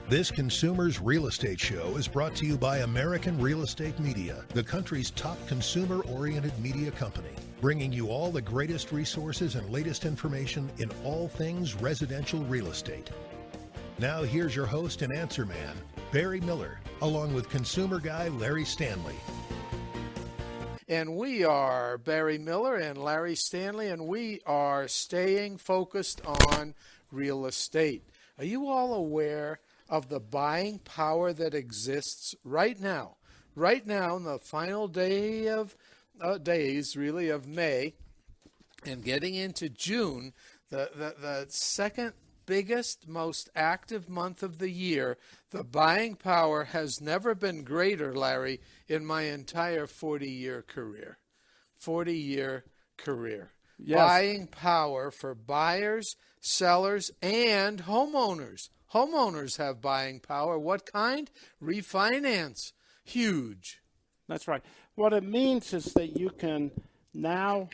This Consumers Real Estate Show is brought to you by American Real Estate Media, the country's top consumer-oriented media company, bringing you all the greatest resources and latest information in all things residential real estate. Now here's your host and answer man, Barry Miller, along with consumer guy Larry Stanley. And we are Barry Miller and Larry Stanley, and we are staying focused on real estate. Are you all aware of the buying power that exists right now? Right now, in the final day of days, really, of May, and getting into June, the second biggest, most active month of the year, the buying power has never been greater, Larry, in my entire 40-year career. 40-year career. Yes. Buying power for buyers, sellers, and homeowners. Homeowners have buying power. What kind? Refinance. Huge. That's right. What it means is that you can now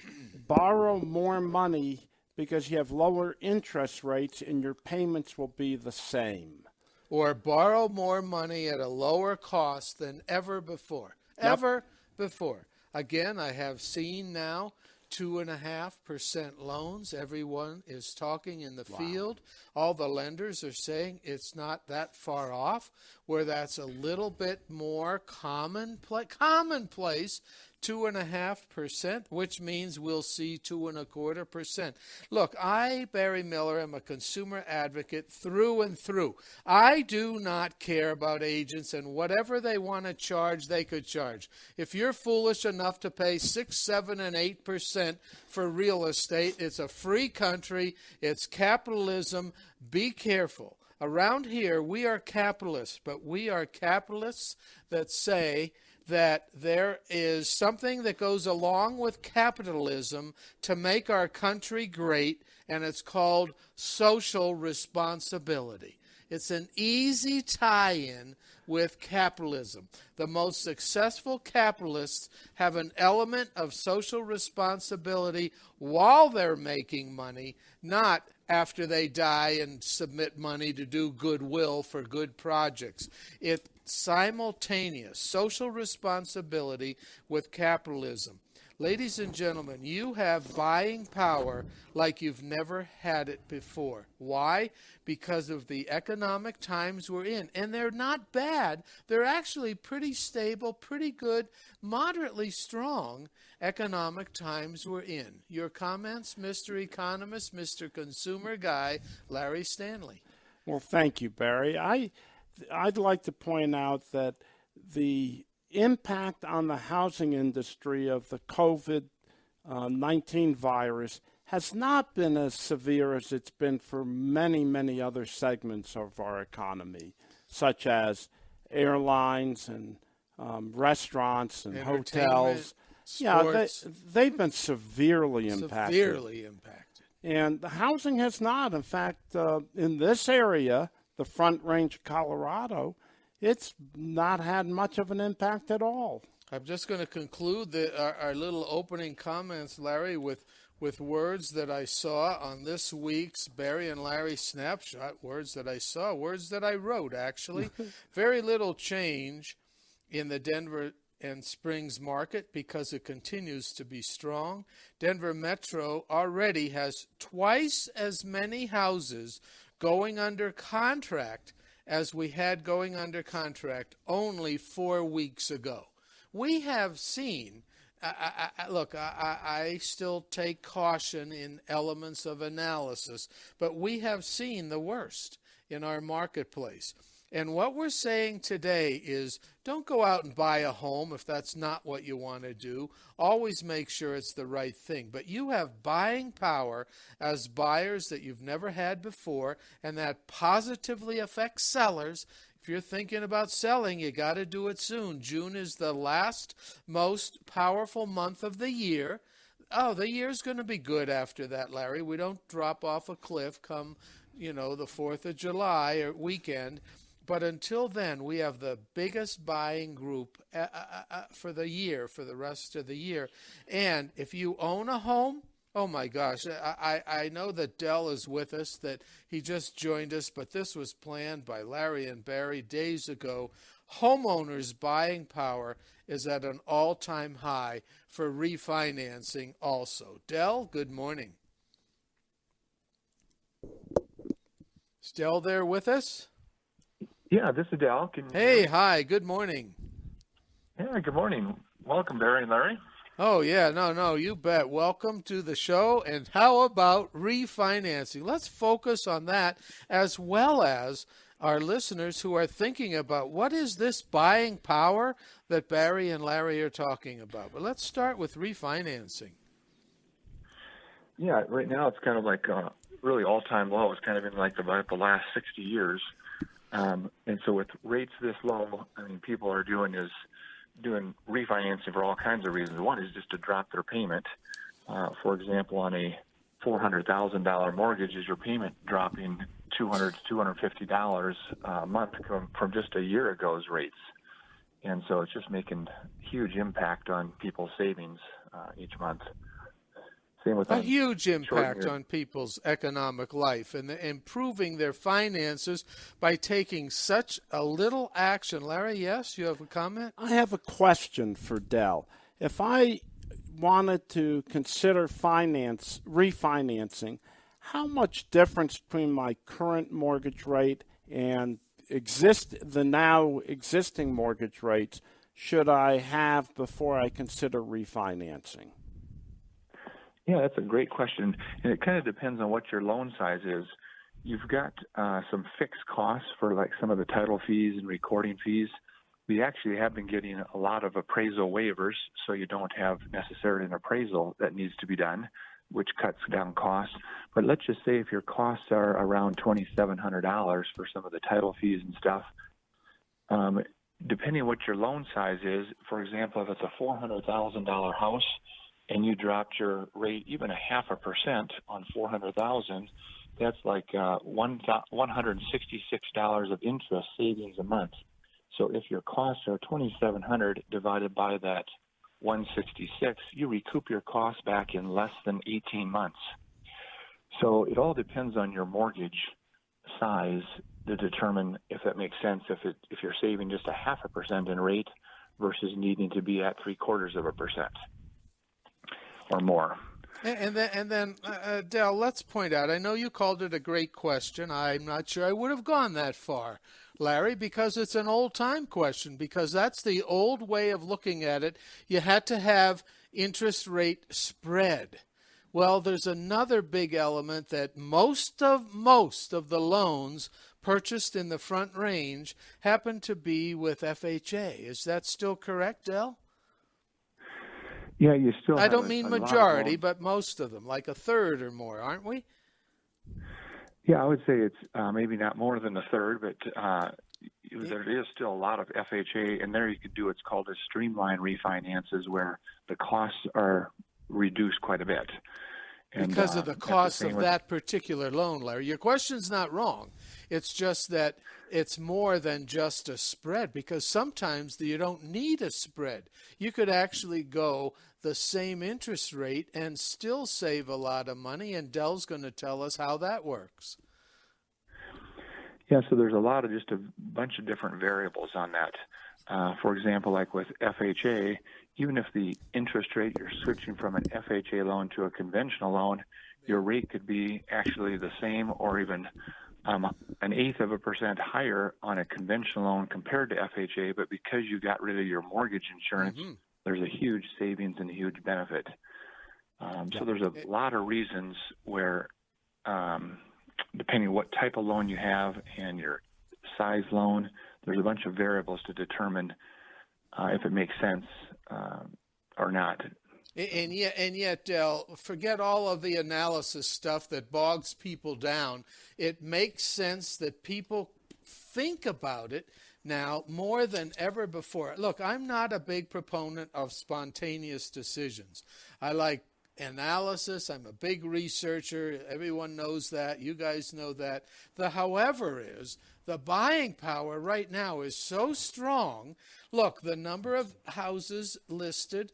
borrow more money because you have lower interest rates and your payments will be the same. Or borrow more money at a lower cost than ever before. Yep. Ever before. Again, I have seen now 2.5% loans. Everyone is talking in the field. All the lenders are saying it's not that far off, where that's a little bit more commonplace. 2.5%, which means we'll see 2.25%. Look, I, Barry Miller, am a consumer advocate through and through. I do not care about agents, and whatever they want to charge, they could charge. If you're foolish enough to pay 6, 7, and 8% for real estate, it's a free country. It's capitalism. Be careful. Around here, we are capitalists, but we are capitalists that say that there is something that goes along with capitalism to make our country great, and it's called social responsibility. It's an easy tie-in with capitalism. The most successful capitalists have an element of social responsibility while they're making money, not after they die and submit money to do goodwill for good projects. It's simultaneous social responsibility with capitalism. Ladies and gentlemen, you have buying power like you've never had it before. Why? Because of the economic times we're in. And they're not bad. They're actually pretty stable, pretty good, moderately strong economic times we're in. Your comments, Mr. Economist, Mr. Consumer Guy, Larry Stanley. Well, thank you, Barry. I'd like to point out that the impact on the housing industry of the COVID-19 virus has not been as severe as it's been for many, many other segments of our economy, such as airlines and restaurants and hotels. Sports. Yeah, they've been severely impacted. And the housing has not. In fact, in this area, the Front Range of Colorado, it's not had much of an impact at all. I'm just going to conclude our little opening comments, Larry, with words that I saw on this week's Barry and Larry Snapshot, words that I saw, words that I wrote, actually. Very little change in the Denver and Springs market because it continues to be strong. Denver Metro already has twice as many houses going under contract as we had going under contract only 4 weeks ago. We have seen, look, I still take caution in elements of analysis, but we have seen the worst in our marketplace. And what we're saying today is don't go out and buy a home if that's not what you want to do. Always make sure it's the right thing. But you have buying power as buyers that you've never had before, and that positively affects sellers. If you're thinking about selling, you got to do it soon. June is the last most powerful month of the year. Oh, the year's going to be good after that, Larry. We don't drop off a cliff come, the 4th of July or weekend. But until then, we have the biggest buying group for the year, for the rest of the year. And if you own a home, Oh my gosh. I know that Dell is with us, that he just joined us, but this was planned by Larry and Barry days ago. Homeowners' buying power is at an all-time high for refinancing also. Dell, good morning. Is Dell there with us? Yeah, this is Dell. Hey, hi, good morning. Yeah, good morning. Welcome, Barry and Larry. Oh, yeah, no, you bet. Welcome to the show. And how about refinancing? Let's focus on that, as well as our listeners who are thinking about what is this buying power that Barry and Larry are talking about. But let's start with refinancing. Yeah, right now it's kind of like really all-time low. It's kind of in like about the last 60 years. And so with rates this low, I mean, people are doing refinancing for all kinds of reasons. One is just to drop their payment. For example, on a $400,000 mortgage, is your payment dropping $200 to $250 a month from just a year ago's rates. And so it's just making huge impact on people's savings each month. Same with a huge impact on people's economic life and improving their finances by taking such a little action. Larry, yes, you have a comment? I have a question for Dell. If I wanted to consider refinancing, how much difference between my current mortgage rate and the now existing mortgage rates should I have before I consider refinancing? Yeah, that's a great question, and it kind of depends on what your loan size is. You've got some fixed costs for like some of the title fees and recording fees. We actually have been getting a lot of appraisal waivers, so you don't have necessarily an appraisal that needs to be done, which cuts down costs. But let's just say if your costs are around $2,700 for some of the title fees and stuff, depending on what your loan size is, for example, if it's a $400,000 house, and you dropped your rate even 0.5% on $400,000, that's like $166 of interest savings a month. So if your costs are $2,700 divided by that 166, you recoup your costs back in less than 18 months. So it all depends on your mortgage size to determine if that makes sense. If you're saving just 0.5% in rate versus needing to be at 0.75%. Or more. And then, Dell, let's point out, I know you called it a great question. I'm not sure I would have gone that far, Larry, because it's an old-time question, because that's the old way of looking at it. You had to have interest rate spread. Well, there's another big element that most of the loans purchased in the Front Range happen to be with FHA. Is that still correct, Dell? Yeah, you still. I don't mean majority, but most of them, like a third or more, aren't we? Yeah, I would say it's maybe not more than a third, but there is still a lot of FHA, and there you could do what's called a streamline refinances, where the costs are reduced quite a bit. And, because of the cost of that particular loan, Larry. Your question's not wrong. It's just that it's more than just a spread, because sometimes you don't need a spread. You could actually go the same interest rate and still save a lot of money, and Dell's going to tell us how that works. Yeah, so there's just a bunch of different variables on that. For example, like with FHA, even if the interest rate, you're switching from an FHA loan to a conventional loan, your rate could be actually the same or even 1/8% higher on a conventional loan compared to FHA, but because you got rid of your mortgage insurance, there's a huge savings and a huge benefit. So there's a lot of reasons where, depending on what type of loan you have and your size loan, there's a bunch of variables to determine if it makes sense or not. And yet, Dell, forget all of the analysis stuff that bogs people down. It makes sense that people think about it now more than ever before. Look, I'm not a big proponent of spontaneous decisions. I like analysis. I'm a big researcher. Everyone knows that. You guys know that. The however is The buying power right now is so strong. Look, the number of houses listed,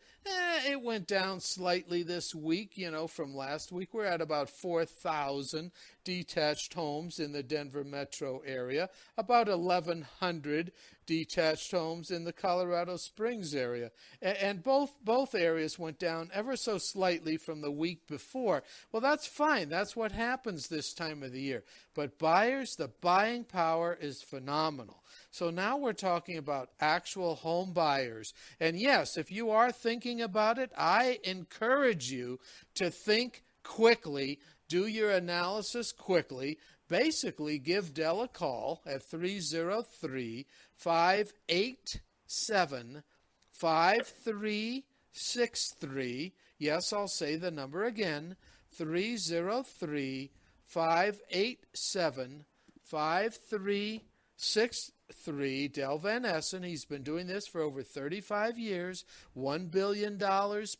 it went down slightly this week, from last week. We're at about 4,000 detached homes in the Denver metro area, about 1,100 detached homes in the Colorado Springs area. And both areas went down ever so slightly from the week before. Well, that's fine. That's what happens this time of the year. But buyers, the buying power is phenomenal. So now we're talking about actual home buyers. And yes, if you are thinking about it, I encourage you to think quickly, do your analysis quickly. Basically, give Del a call at 303-587-5363. Yes, I'll say the number again, 303-587-5363. Del Van Essen. He's been doing this for over 35 years, $1 billion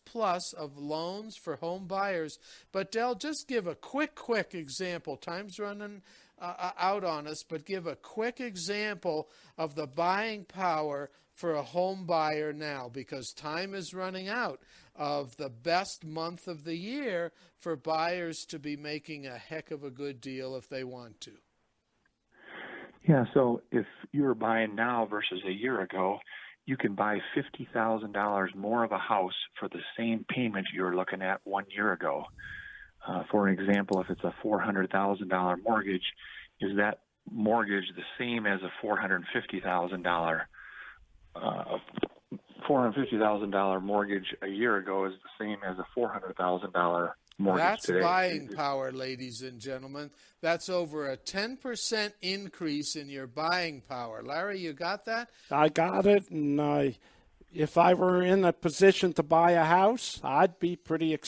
plus of loans for home buyers. But Del, just give a quick example. Time's running out on us, but give a quick example of the buying power for a home buyer now, because time is running out of the best month of the year for buyers to be making a heck of a good deal if they want to. Yeah, so if you're buying now versus a year ago, you can buy $50,000 more of a house for the same payment you were looking at 1 year ago. For an example, if it's a $400,000 mortgage, is that mortgage the same as a $450,000 mortgage a year ago is the same as a $400,000 mortgage That's today? buying power, ladies and gentlemen. That's over a 10% increase in your buying power. Larry, you got that? I got it, and if I were in a position to buy a house, I'd be pretty excited.